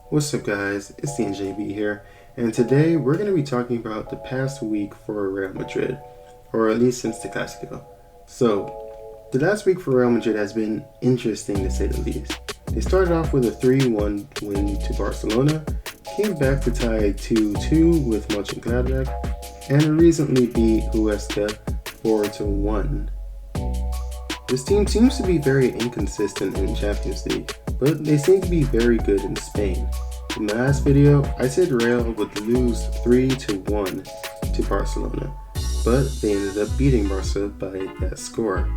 What's up guys, it's the NJB here, and today we're going to be talking about the past week for Real Madrid, or at least since the Clásico. So, the last week for Real Madrid has been interesting to say the least. They started off with a 3-1 win to Barcelona, came back to tie 2-2 with Mönchengladbach, and recently beat Huesca 4-1. This team seems to be very inconsistent in Champions League, but they seem to be very good in Spain. In my last video, I said Real would lose 3-1 to Barcelona, but they ended up beating Barca by that score.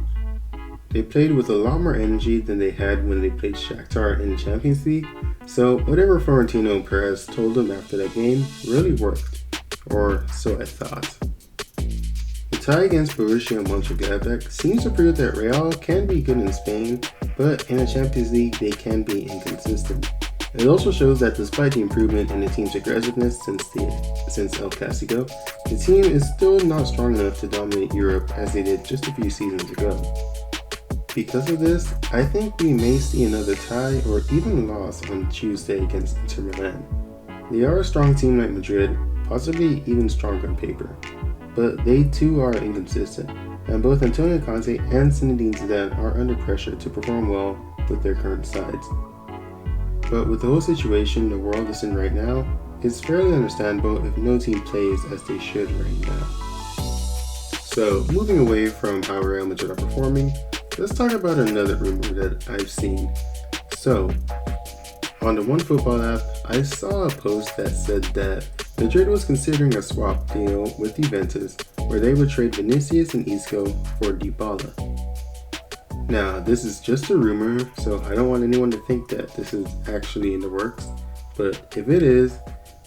They played with a lot more energy than they had when they played Shakhtar in the Champions League, so whatever Florentino Perez told them after that game really worked, or so I thought. The tie against Borussia Mönchengladbach seems to prove that Real can be good in Spain, but in the Champions League they can be inconsistent. It also shows that despite the improvement in the team's aggressiveness since El Clásico, the team is still not strong enough to dominate Europe as they did just a few seasons ago. Because of this, I think we may see another tie or even loss on Tuesday against Inter Milan. They are a strong team like Madrid, possibly even stronger on paper, but they too are inconsistent, and both Antonio Conte and Zinedine Zidane are under pressure to perform well with their current sides. But with the whole situation the world is in right now, it's fairly understandable if no team plays as they should right now. So, moving away from how Real Madrid are performing, let's talk about another rumor that I've seen. So, on the OneFootball app, I saw a post that said that Madrid was considering a swap deal with Juventus where they would trade Vinicius and Isco for Dybala. Now, this is just a rumor, so I don't want anyone to think that this is actually in the works, but if it is,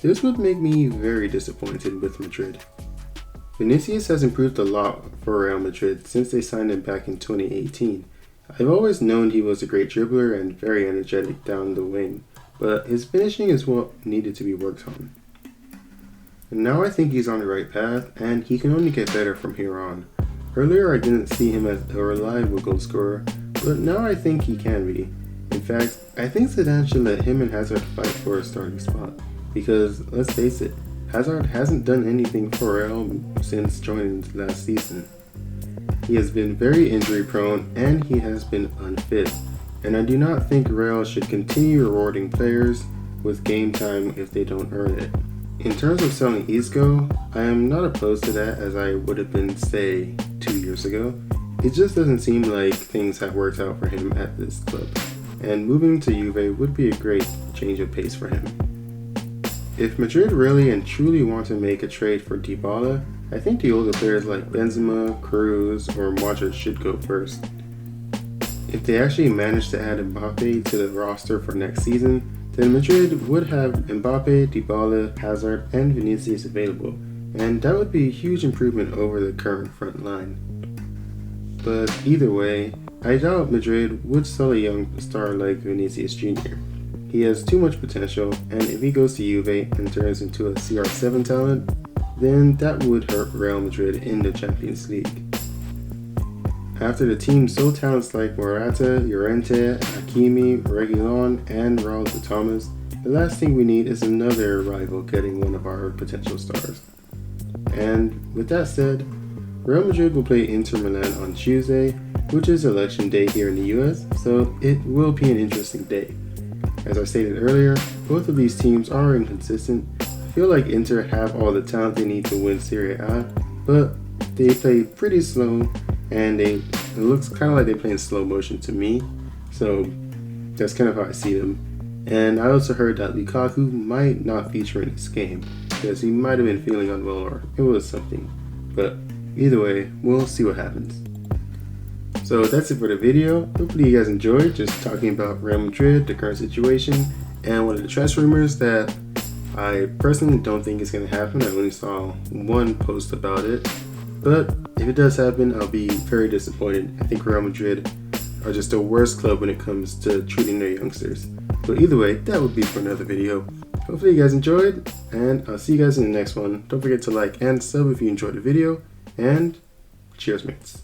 this would make me very disappointed with Madrid. Vinicius has improved a lot for Real Madrid since they signed him back in 2018. I've always known he was a great dribbler and very energetic down the wing, but his finishing is what needed to be worked on. And now I think he's on the right path, and he can only get better from here on. Earlier I didn't see him as a reliable goal scorer, but now I think he can be. In fact, I think Zidane should let him and Hazard fight for a starting spot, because let's face it, Hazard hasn't done anything for Real since joining last season. He has been very injury prone and he has been unfit, and I do not think Real should continue rewarding players with game time if they don't earn it. In terms of selling Isco, I am not opposed to that as I would have been, say, 2 years ago. It just doesn't seem like things have worked out for him at this club, and moving to Juve would be a great change of pace for him. If Madrid really and truly want to make a trade for Dybala, I think the older players like Benzema, Cruz, or Modric should go first. If they actually manage to add Mbappe to the roster for next season, then Madrid would have Mbappe, Dybala, Hazard, and Vinicius available, and that would be a huge improvement over the current front line. But either way, I doubt Madrid would sell a young star like Vinicius Jr. He has too much potential, and if he goes to Juve and turns into a CR7 talent, then that would hurt Real Madrid in the Champions League. After the team sold talents like Morata, Llorente, Hakimi, Reguilon, and Raul de Thomas, the last thing we need is another rival getting one of our potential stars. And with that said, Real Madrid will play Inter Milan on Tuesday, which is election day here in the US, so it will be an interesting day. As I stated earlier, both of these teams are inconsistent. I feel like Inter have all the talent they need to win Serie A, but they play pretty slow, and it looks kind of like they play in slow motion to me, so that's kind of how I see them. And I also heard that Lukaku might not feature in this game, because he might have been feeling unwell or it was something, but either way, we'll see what happens. So that's it for the video. Hopefully you guys enjoyed just talking about Real Madrid, the current situation, and one of the transfer rumors that I personally don't think is going to happen. I only saw one post about it, but if it does happen, I'll be very disappointed. I think Real Madrid are just the worst club when it comes to treating their youngsters. But either way, that would be for another video. Hopefully you guys enjoyed, and I'll see you guys in the next one. Don't forget to like and sub if you enjoyed the video, and cheers mates.